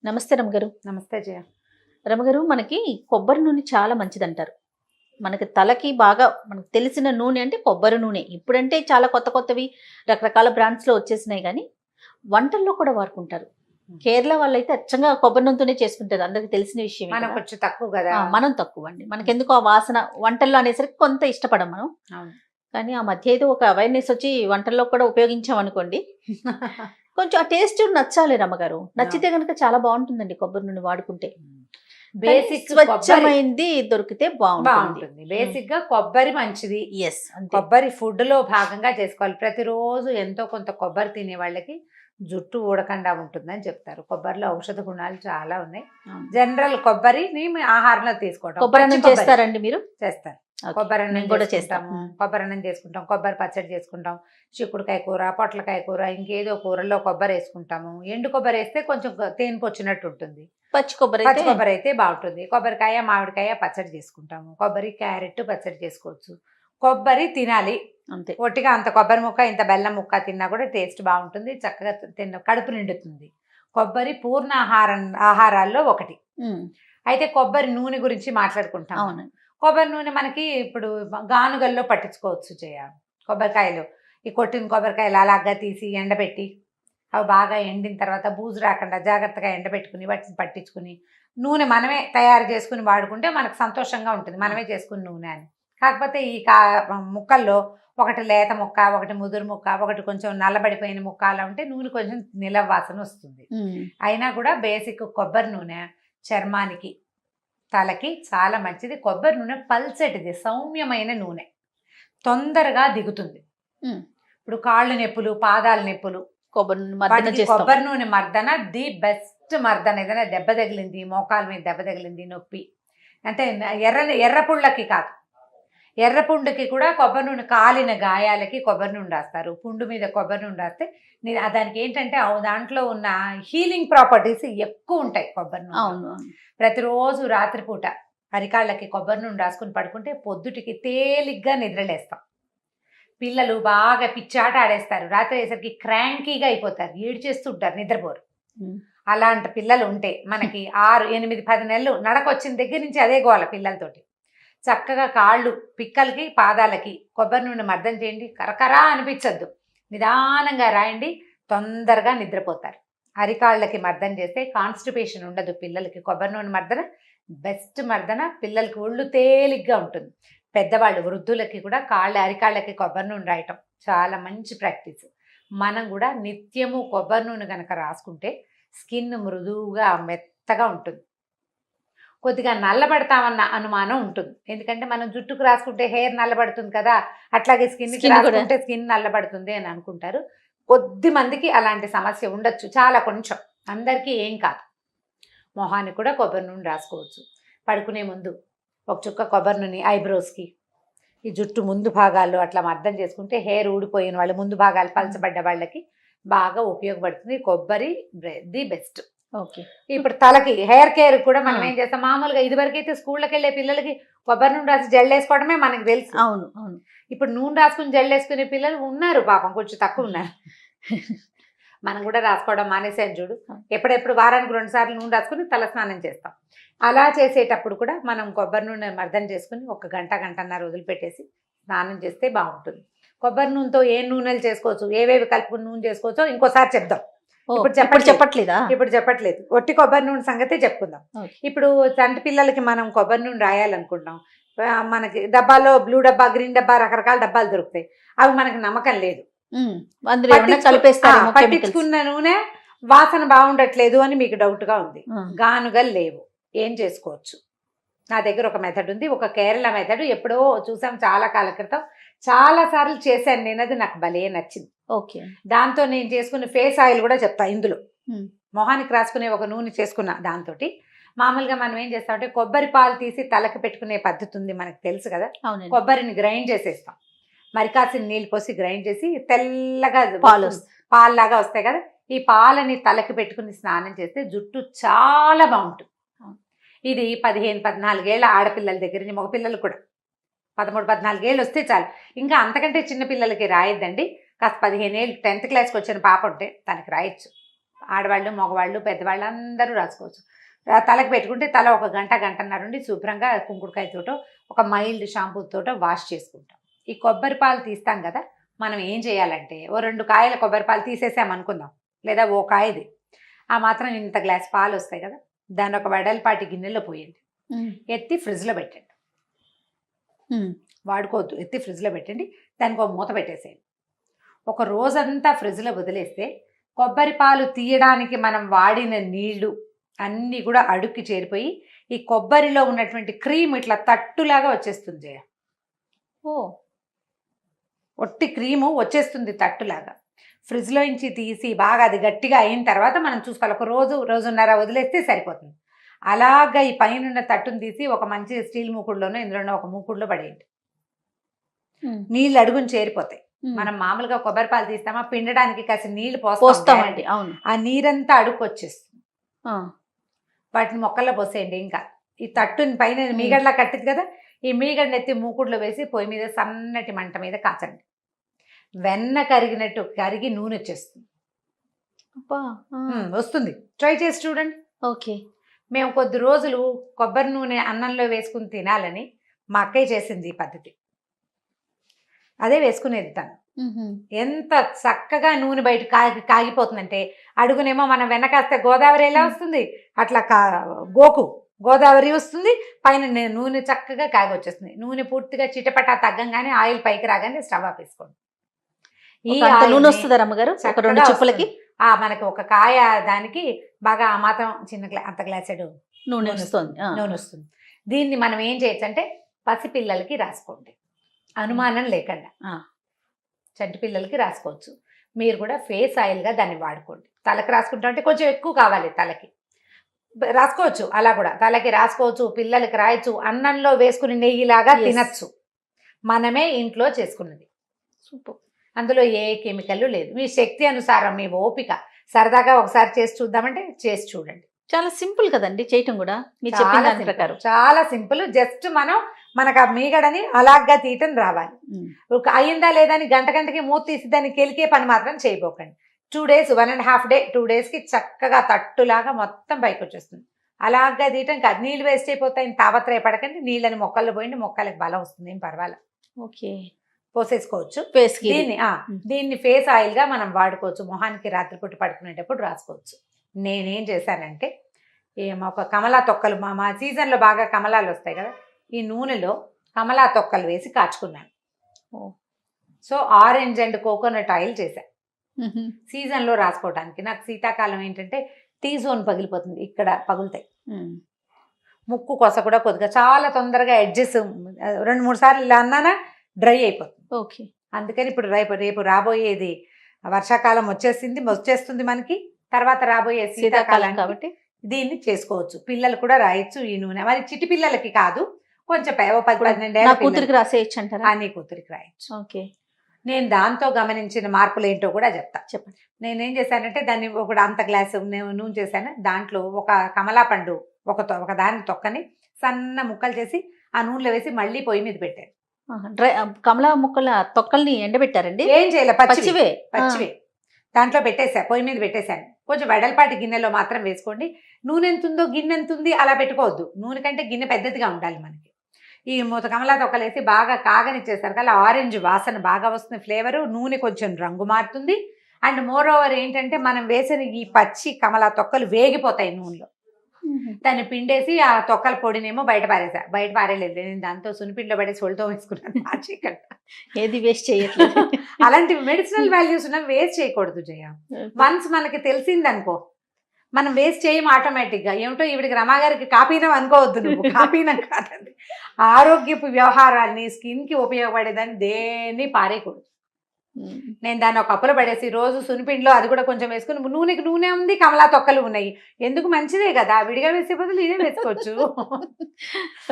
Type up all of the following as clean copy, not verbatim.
నమస్తే రమగారు. నమస్తే జయ. రమగారు, మనకి కొబ్బరి నూనె చాలా మంచిదంటారు. మనకి తలకి బాగా మనకు తెలిసిన నూనె అంటే కొబ్బరి నూనె. ఇప్పుడంటే చాలా కొత్త కొత్తవి రకరకాల బ్రాండ్స్‌లో వచ్చేసినాయి గానీ, వంటల్లో కూడా వాడుకుంటారు. కేరళ వాళ్ళైతే అచ్చంగా కొబ్బరి నూనెతోనే చేసుకుంటారు. అందరికి తెలిసిన విషయమే మనం కదా! కొంచెం తక్కువ కదా. మనం తక్కువండి. మనకెందుకో ఆ వాసన వంటల్లో అనేసరికి కొంత ఇష్టపడం మనం. అవును. కానీ ఆ మధ్య ఏదో ఒక అవేర్‌నెస్ వచ్చి వంటల్లో కూడా ఉపయోగించామనుకోండి, కొంచెం ఆ టేస్ట్ నచ్చాలి రమ్మగారు. నచ్చితే గనుక చాలా బావుంటుందండి కొబ్బరి నూనె వాడుకుంటే. బేసిక్ స్వచ్ఛమైంది దొరికితే బావుంటుంది. బాగుంటుంది. బేసిక్ గా కొబ్బరి మంచిది. యెస్. అంతే. కొబ్బరి ఫుడ్ లో భాగంగా చేసుకోవాలి. ప్రతిరోజు ఎంతో కొంత కొబ్బరి తినే వాళ్ళకి జుట్టు ఊడకుండా ఉంటుందని చెప్తారు. కొబ్బరిలో ఔషధ గుణాలు చాలా ఉన్నాయి. జనరల్ కొబ్బరిని ఆహారంలో తీసుకోవడం. కొబ్బరి అన్నం చేస్తారండి మీరు? చేస్తారు. ఓకే. కొబ్బరి అన్నం మేము కూడా చేసుకుంటాము. కొబ్బరి అన్నం చేసుకుంటాం. కొబ్బరి పచ్చడి చేసుకుంటాం. చిక్కుడుకాయ కూర, పొట్లకాయ కూర, ఇంకేదో కూరల్లో కొబ్బరి వేసుకుంటాము. ఎండు కొబ్బరి వేస్తే కొంచెం తేనె పొచ్చినట్టు ఉంటుంది. పచ్చి కొబ్బరి పచ్చి కొబ్బరి అయితే బాగుంటుంది. కొబ్బరికాయ, మామిడికాయ పచ్చడి చేసుకుంటాము. కొబ్బరి, క్యారెట్ పచ్చడి చేసుకోవచ్చు. కొబ్బరి తినాలి. అంతే. ఒట్టిగా అంత కొబ్బరి ముక్క, ఇంత బెల్లం ముక్క తిన్నా కూడా టేస్ట్ బాగుంటుంది. చక్కగా కడుపు నిండుతుంది. కొబ్బరి పూర్ణ ఆహారాల్లో ఒకటి. అయితే కొబ్బరి నూనె గురించి మాట్లాడుకుంటాం. అవును. కొబ్బరి నూనె మనకి ఇప్పుడు గానుగల్లో పట్టించుకోవచ్చు జయ. కొబ్బరికాయలు ఈ కొట్టిన కొబ్బరికాయలు అలాగా తీసి ఎండబెట్టి అవి బాగా ఎండిన తర్వాత బూజు రాకుండా జాగ్రత్తగా ఎండబెట్టుకుని వాటిని పట్టించుకుని నూనె మనమే తయారు చేసుకుని వాడుకుంటే మనకు సంతోషంగా ఉంటుంది. మనమే చేసుకుని నూనె అని. కాకపోతే ఈ ముక్కల్లో ఒకటి లేత ముక్క, ఒకటి ముదురు ముక్క, ఒకటి కొంచెం నల్లబడిపోయిన ముక్క అలా ఉంటే నూనె కొంచెం నిలవాసన వస్తుంది. అయినా కూడా బేసిక్ కొబ్బరి నూనె చర్మానికి, తలకి చాలా మంచిది. కొబ్బరి నూనె పల్చటిది, సౌమ్యమైన నూనె, తొందరగా దిగుతుంది. ఇప్పుడు కాళ్ళు నొప్పులు, పాదాల నొప్పులు, కొబ్బరి నూనె మర్దన ది బెస్ట్ మర్దన. ఏదైనా దెబ్బ తగిలింది, మోకాల మీద దెబ్బ తగిలింది, నొప్పి అంటే ఎర్రపుళ్ళకి కాదు, ఎర్రపుండుకి కూడా కొబ్బరి నూనె, కాలిన గాయాలకి కొబ్బరి నూనె రాస్తారు. పుండు మీద కొబ్బరి నూనె రాస్తే దానికి ఏంటంటే దాంట్లో ఉన్న హీలింగ్ ప్రాపర్టీస్ ఎక్కువ ఉంటాయి కొబ్బరి నూనె. ప్రతిరోజు రాత్రిపూట అరికాళ్ళకి కొబ్బరి నూనె రాసుకుని పడుకుంటే పొద్దుటికి తేలిగ్గా నిద్రలేస్తాం. పిల్లలు బాగా పిచ్చాట ఆడేస్తారు. రాత్రి అయ్యేసరికి క్రాంకీగా అయిపోతారు, ఏడ్చేస్తుంటారు, నిద్రపోరు. అలాంటి పిల్లలు ఉంటే మనకి 6, 8, 10 నెలలు నడకొచ్చిన దగ్గర నుంచి అదే గోల పిల్లలతోటి. చక్కగా కాళ్ళు, పిక్కలకి, పాదాలకి కొబ్బరి నూనె మర్దన చేయండి. కరకరా అనిపించద్దు, నిదానంగా రాయండి, తొందరగా నిద్రపోతారు. అరికాళ్ళకి మర్దన చేస్తే కాన్స్టిపేషన్ ఉండదు పిల్లలకి. కొబ్బరి నూనె మర్దన బెస్ట్ మర్దన. పిల్లలకి ఒళ్ళు తేలిగ్గా ఉంటుంది. పెద్దవాళ్ళు, వృద్ధులకి కూడా అరికాళ్ళకి కొబ్బరి నూనె రాయటం చాలా మంచి ప్రాక్టీస్. మనం కూడా నిత్యము కొబ్బరి నూనె కనుక రాసుకుంటే స్కిన్ మృదువుగా మెత్తగా ఉంటుంది. కొద్దిగా నల్లబడతామన్న అనుమానం ఉంటుంది. ఎందుకంటే మనం జుట్టుకు రాసుకుంటే హెయిర్ నల్లబడుతుంది కదా, అట్లాగే స్కిన్కి రాసుకుంటే స్కిన్ నల్లబడుతుంది అని అనుకుంటారు. కొద్ది మందికి అలాంటి సమస్య ఉండొచ్చు, చాలా కొంచెం, అందరికీ ఏం కాదు. మొహానికి కూడా కొబ్బరి నూనె రాసుకోవచ్చు. పడుకునే ముందు ఒక చుక్క కొబ్బరి నూనె ఐబ్రోస్కి, ఈ జుట్టు ముందు భాగాల్లో అట్లా అర్థం చేసుకుంటే హెయిర్ ఊడిపోయిన వాళ్ళు, ముందు భాగాలు పలచబడ్డ వాళ్ళకి బాగా ఉపయోగపడుతుంది. కొబ్బరి ది బెస్ట్. ఓకే. ఇప్పుడు తలకి హెయిర్ కేర్ కూడా మనం ఏం చేస్తాం, మామూలుగా ఇదివరకైతే స్కూళ్ళకి వెళ్ళే పిల్లలకి కొబ్బరి నూనె రాసి జెల్ వేసుకోవడమే మనకు తెలుసు. అవును అవును. ఇప్పుడు నూనె రాసుకుని జెల్ వేసుకునే పిల్లలు ఉన్నారు, పాపం కొంచెం తక్కువ ఉన్నారు. మనం కూడా రాసుకోవడం మానేసాను చూడు. ఎప్పుడెప్పుడు వారానికి 2 సార్లు నూనె రాసుకుని తల స్నానం చేస్తాం. అలా చేసేటప్పుడు కూడా మనం కొబ్బరి నూనె మర్దన చేసుకుని 1 గంట, గంటన్నర వదిలిపెట్టేసి స్నానం చేస్తే బాగుంటుంది. కొబ్బరి నూనెతో ఏ నూనెలు చేసుకోవచ్చు, ఏవేవి కలుపుకుని నూనె చేసుకోవచ్చో ఇంకోసారి చెప్దాం. ఇప్పుడు చెప్పట్లేదా? ఇప్పుడు చెప్పట్లేదు, ఒట్టి కొబ్బరి నూనె సంగతే చెప్పుకుందాం. ఇప్పుడు చంటి పిల్లలకి మనం కొబ్బరి నూనె రాయాలనుకుంటాం. మనకి డబ్బాలో బ్లూ డబ్బా, గ్రీన్ డబ్బా, రకరకాల డబ్బాలు దొరుకుతాయి. అవి మనకి నమ్మకం లేదు. పట్టించుకున్న నూనె వాసన బాగుండట్లేదు అని మీకు డౌట్గా ఉంది. గానుగలు లేవు, ఏం చేసుకోవచ్చు? నా దగ్గర ఒక మెథడ్ ఉంది, ఒక కేరళ మెథడ్. ఎప్పుడో చూసాం చాలా కాలం క్రితం, చాలా సార్లు చేశాను నేను, అది నాకు భలే నచ్చింది. ఓకే. దాంతో నేను చేసుకున్న ఫేస్ ఆయిల్ కూడా చెప్తా ఇందులో. మొహానికి రాసుకునే ఒక నూనె చేసుకున్నా. దాంతో మామూలుగా మనం ఏం చేస్తామంటే కొబ్బరి పాలు తీసి తలకి పెట్టుకునే పద్ధతి ఉంది, మనకు తెలుసు కదా. కొబ్బరిని గ్రైండ్ చేసేస్తాం, మరికాసిన నీళ్ళు పోసి గ్రైండ్ చేసి తెల్లగా పాల్లాగా వస్తాయి కదా, ఈ పాలని తలకి పెట్టుకుని స్నానం చేస్తే జుట్టు చాలా బాగుంటుంది. ఇది 15, 14 ఏళ్ళ ఆడపిల్లల దగ్గర నుంచి మగపిల్లలు కూడా 13, 14 ఏళ్ళు వస్తే చాలు. ఇంకా అంతకంటే చిన్న పిల్లలకి రాయొద్దండి. కాస్త 15 ఏళ్ళు 10th క్లాస్కి వచ్చిన పాప ఉంటే తనకి రాయొచ్చు. ఆడవాళ్ళు మగవాళ్ళు పెద్దవాళ్ళు అందరూ రాసుకోవచ్చు. తలకి పెట్టుకుంటే తల ఒక గంట గంటన్నర నుండి శుభ్రంగా కుంకుడుకాయతోటో ఒక మైల్డ్ షాంపూతోటో వాష్ చేసుకుంటాం. ఈ కొబ్బరి పాలు తీస్తాం కదా, మనం ఏం చేయాలంటే ఓ 2 కాయల కొబ్బరి పాలు తీసేసాం అనుకుందాం, లేదా ఓ కాయది, ఆ మాత్రం ఇంత గ్లాస్ పాలు వస్తాయి కదా, దాన్ని ఒక వెడల్పాటి గిన్నెలో పోయండి, ఎత్తి ఫ్రిడ్జ్లో పెట్టండి. వాడుకోవద్దు, ఎత్తి ఫ్రిడ్జ్లో పెట్టండి. దానికి ఒక మూత పెట్టేసేయండి. ఒక రోజంతా ఫ్రిడ్జ్లో వదిలేస్తే కొబ్బరి పాలు తీయడానికి మనం వాడిన నీళ్లు అన్నీ కూడా అడుక్కి చేరిపోయి ఈ కొబ్బరిలో ఉన్నటువంటి క్రీమ్ ఇట్లా తట్టులాగా వచ్చేస్తుంది జయ. ఓ, ఒట్టి క్రీము వచ్చేస్తుంది తట్టులాగా. ఫ్రిడ్జ్లో నుంచి తీసి బాగా అది గట్టిగా అయిన తర్వాత మనం చూసుకోవాలి. ఒక రోజున్నర వదిలేస్తే సరిపోతుంది. అలాగా ఈ పైన తట్టును తీసి ఒక మంచి స్టీల్ మూకుడులోనో ఇందులోనో ఒక మూకుడులో పడేయండి. నీళ్ళు అడుగుని చేరిపోతాయి. మనం మామూలుగా కొబ్బరి పాలు తీస్తామా, పిండడానికి కాసి నీళ్లు పోస్తామండి, అవును, ఆ నీరంతా అడుగు వచ్చేస్తుంది. వాటిని మొక్కల్లో పోసేయండి. ఇంకా ఈ తట్టుని పైన మీగడలా కట్టింది కదా, ఈ మీగడని ఎత్తి మూకుడులో వేసి పొయ్యి మీద సన్నటి మంట మీద కాచండి. వెన్న కరిగినట్టు కరిగి నూనె వచ్చేస్తుంది. వస్తుంది, ట్రై చేసి చూడండి. ఓకే. మేము కొద్ది రోజులు కొబ్బరి నూనె అన్నంలో వేసుకుని తినాలని మా అక్కయ్య చేసింది ఈ పద్ధతి. అదే వేసుకునేది తను. ఎంత చక్కగా నూనె బయట కాగిపోతుందంటే, అడుగునేమో మనం వెనకాస్తే గోదావరి ఎలా వస్తుంది, అట్లా గోదావరి వస్తుంది, పైన నూనె చక్కగా కాగి వచ్చేస్తుంది. నూనె పూర్తిగా చిటపటా తగ్గంగానే ఆయిల్ పైకి రాగానే స్టవ్ ఆపేసుకోండి. ఈ నూనె వస్తుంది రమ్మగారు, ఒక 2 చుప్పలకి మనకి ఒక కాయ దానికి బాగా ఆ మాత్రం అంత గ్లాసెడు నూనె వస్తుంది. దీన్ని మనం ఏం చేయొచ్చు అంటే పసిపిల్లలకి రాసుకోండి, అనుమానం లేకుండా. చంటి పిల్లలకి రాసుకోవచ్చు. మీరు కూడా ఫేస్ ఆయిల్గా దాన్ని వాడుకోండి. తలకి రాసుకుంటా అంటే కొంచెం ఎక్కువ కావాలి, తలకి రాసుకోవచ్చు, అలా కూడా తలకి రాసుకోవచ్చు, పిల్లలకి రాయొచ్చు, అన్నంలో వేసుకుని నెయ్యిలాగా తినచ్చు. మనమే ఇంట్లో చేసుకున్నది. సూపర్. అందులో ఏ కెమికల్ లేదు. మీ శక్తి అనుసారం, మీ ఓపిక, సరదాగా ఒకసారి చేసి చూద్దామంటే చేసి చూడండి. చాలా సింపుల్ కదండి చేయటం కూడా, మీరు చెప్పిన దాని ప్రకారం చాలా సింపుల్. జస్ట్ మనకు ఆ మీగడని అలాగా తీయటం రావాలి. అయిందా లేదా అని గంటకి మూత తీసి దాన్ని కెలికే పని మాత్రం చేయబోకండి. 2 days, 1.5 day, 2 daysకి చక్కగా తట్టులాగా మొత్తం పైకి వచ్చేస్తుంది. అలాగా తీయటం కాదు, నీళ్ళు వేస్ట్ అయిపోతాయని తాపత్రయపడకండి. నీళ్ళని మొక్కల్లో పోయింది, మొక్కలకి బలం వస్తుంది, ఏం పర్వాలేదు. ఓకే, పోసేసుకోవచ్చు. దీన్ని ఫేస్ ఆయిల్గా మనం వాడుకోవచ్చు. మొహానికి రాత్రిపూట పడుకునేటప్పుడు రాసుకోవచ్చు. నేనేం చేశానంటే, ఒక కమలా తొక్కలు, మా సీజన్లో బాగా కమలాలు వస్తాయి కదా, ఈ నూనెలో కమలా తొక్కలు వేసి కాచుకున్నాను. So orange and coconut oil చేశాను సీజన్లో రాసుకోవడానికి. నాకు శీతాకాలం ఏంటంటే T-zone పగిలిపోతుంది, ఇక్కడ పగులుతాయి. ముక్కు కొస కూడా కొద్దిగా చాలా తొందరగా ఎడ్జెస్ 2-3 సార్లు ఇలా అన్నానా డ్రై అయిపోతుంది. ఓకే, అందుకని ఇప్పుడు రేపు రాబోయేది వర్షాకాలం వచ్చేస్తుంది మనకి, తర్వాత రాబోయే శీతాకాలం కాబట్టి దీన్ని చేసుకోవచ్చు. పిల్లలు కూడా రాయొచ్చు ఈ నూనె. మరి చిట్టి పిల్లలకి కాదు, కొంచెం 10-12 కూతురికి రాసేయచ్చు అంటారా? అని కూతురికి రాయొచ్చు. ఓకే. నేను దాంతో గమనించిన మార్పులు ఏంటో కూడా చెప్తా. చెప్పండి. నేనేం చేశానంటే, దాన్ని ఒక అంత గ్లాసు నూనె చేశాను. దాంట్లో ఒక కమలా పండు ఒక దాని తొక్కని సన్న ముక్కలు చేసి ఆ నూనెలో వేసి మళ్ళీ పొయ్యి మీద పెట్టాను. డ్రై కమలా ముక్కల తొక్కల్ని ఎండబెట్టారండి? ఏం చేయలే, పచ్చివే దాంట్లో పెట్టేసా, పొయ్యి మీద పెట్టేశాను. కొంచెం వెడల్పాటి గిన్నెలో మాత్రం వేసుకోండి. నూనె ఎంత ఉందో గిన్నె ఎంత ఉంది అలా పెట్టుకోవద్దు. నూనె కంటే గిన్నె పెద్దదిగా ఉండాలి మనకి. ఈ కమలా తొక్కలేసి బాగా కాగనిచ్చేసారు కదా, ఆరెంజ్ వాసన బాగా వస్తుంది, ఫ్లేవరు, నూనె కొంచెం రంగు మారుతుంది. అండ్ మోర్ ఓవర్ ఏంటంటే, మనం వేసిన ఈ పచ్చి కమలా తొక్కలు వేగిపోతాయి నూనెలో. దాన్ని పిండేసి ఆ తొక్కల పొడినేమో బయట పారేలేదు. నేను దాంతో సునిపిండిలో పడేసి ఒళ్ళతో వేసుకున్నాను. ఏది వేస్ట్ చేయట్లేదు. అలాంటివి మెడిసినల్ వాల్యూస్ ఉన్నవి వేస్ట్ చేయకూడదు జయ. వన్స్ మనకి తెలిసిందనుకో, మనం వేస్ట్ చేయము ఆటోమేటిక్గా. ఏమిటో ఈవిడికి రమాగారికి కాపీనం అనుకోవద్దు నువ్వు, కాపీనం కాదండి. ఆరోగ్యపు వ్యవహారాల్ని, స్కిన్కి ఉపయోగపడేదాన్ని దేన్ని పారేయకూడదు. నేను దాన్ని ఒక కప్పులో పడేసి రోజు సునిపిండిలో అది కూడా కొంచెం వేసుకుని, నూనెకి నూనె ఉంది, కమలా తొక్కలు ఉన్నాయి, ఎందుకు మంచిదే కదా, విడిగా వేసే బదులు ఇదే వేసుకోవచ్చు.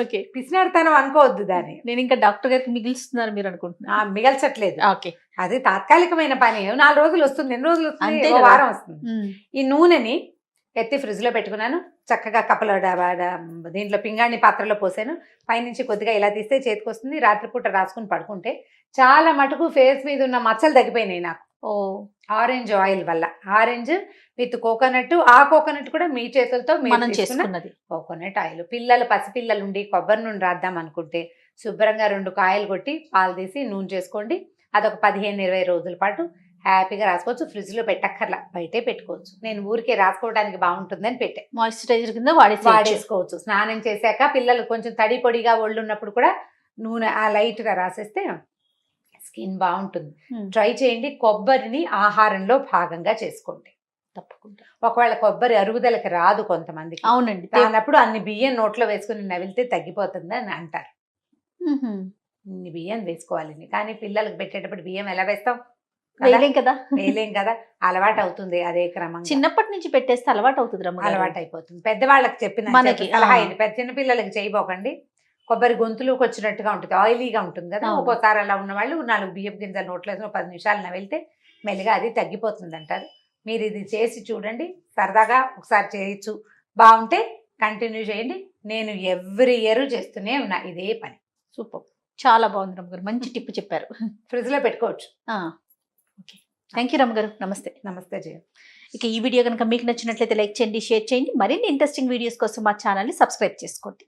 ఓకే, పిసినారుతనం అనుకోవద్దు దాన్ని. నేను ఇంకా డాక్టర్ గారికి మిగిలిస్తున్నారు మీరు అనుకుంటున్నా? మిగల్చట్లేదు. ఓకే, అది తాత్కాలికమైన పని. 4 రోజులు వస్తుంది, ఎన్ని రోజులు వస్తుంది, వారం వస్తుంది. ఈ నూనెని ఎత్తి ఫ్రిడ్జ్లో పెట్టుకున్నాను. చక్కగా కప్పలో దీంట్లో పింగాణి పాత్రలో పోసాను. పైనుంచి కొద్దిగా ఇలా తీస్తే చేతికి వస్తుంది. రాత్రిపూట రాసుకుని పడుకుంటే చాలా మటుకు ఫేస్ మీద ఉన్న మచ్చలు తగ్గిపోయినాయి నాకు. ఓ ఆరెంజ్ ఆయిల్ వల్ల. ఆరెంజ్ విత్ కోకోనట్, ఆ కోకోనట్ కూడా మీ చేతులతో మీరు మనం తీసుకున్న చేసుకున్నది. Coconut oil. పిల్లలు పసిపిల్లలు ఉండి కొబ్బరి నూనె రాద్దాం అనుకుంటే శుభ్రంగా 2 కాయలు కొట్టి పాలు తీసి నూనె చేసుకోండి. అదొక 15-20 రోజుల పాటు హ్యాపీగా రాసుకోవచ్చు. ఫ్రిడ్జ్లో పెట్టక్కర్లా, బయటే పెట్టుకోవచ్చు. నేను ఊరికే రాసుకోవడానికి బాగుంటుందని పెట్టా. మాయిశ్చరైజర్ కింద వాడేసుకోవచ్చు. స్నానం చేశాక పిల్లలు కొంచెం తడి పొడిగా ఒళ్ళున్నప్పుడు కూడా నూనె ఆ లైట్గా రాసేస్తే స్కిన్ బాగుంటుంది. ట్రై చేయండి. కొబ్బరిని ఆహారంలో భాగంగా చేసుకోండి. తప్పకుండా. ఒకవేళ కొబ్బరి అరుగుదలకి రాదు కొంతమందికి, అవునండి. రానప్పుడు అన్ని బియ్యం నోట్లో వేసుకుని నవిలితే తగ్గిపోతుంది అని అంటారు. ఇన్ని బియ్యం వేసుకోవాలి. కానీ పిల్లలకు పెట్టేటప్పుడు బియ్యం ఎలా వేస్తాం? వేయలేం కదా. వేయలేం కదా. అలవాటు అవుతుంది అదే క్రమంగా. చిన్నప్పటి నుంచి పెట్టేస్తే అలవాటు అవుతుంది రమ్మగారు. అలవాటు అయిపోతుంది. పెద్దవాళ్ళకి చెప్పిన మనకి, సలహా ఆ. ఇది. చిన్న పిల్లలకి చేయబోకండి. కొబ్బరి గొంతులోకి వచ్చినట్టుగా ఉంటుంది, ఆయిలీగా ఉంటుంది కదా. అవును. ఒక్కోసారి అలా ఉన్న వాళ్ళు 4 బియ్యం గింజలు నోట్లో వేసుకుని 10 నిమిషాలు నవిలితే మెల్లిగా అది తగ్గిపోతుంది అంటారు. మీరు ఇది చేసి చూడండి. సరదాగా ఒకసారి చేయొచ్చు. బాగుంటే కంటిన్యూ చేయండి. నేను ఎవ్రీ ఇయర్ చేస్తూనే ఉన్నా ఇదే పని. సూపర్. చాలా బాగుంది రమ్మగారు. మంచి టిప్ చెప్పారు. ఫ్రిడ్జ్లో పెట్టుకోవచ్చు. ఓకే. థ్యాంక్ యూ రమ్మగారు. నమస్తే. నమస్తే జయ. ఇక ఈ వీడియో కనుక మీకు నచ్చినట్లయితే లైక్ చేయండి, షేర్ చేయండి. మరిన్ని ఇంట్రెస్టింగ్ వీడియోస్ కోసం మా ఛానల్ని సబ్స్క్రైబ్ చేసుకోండి.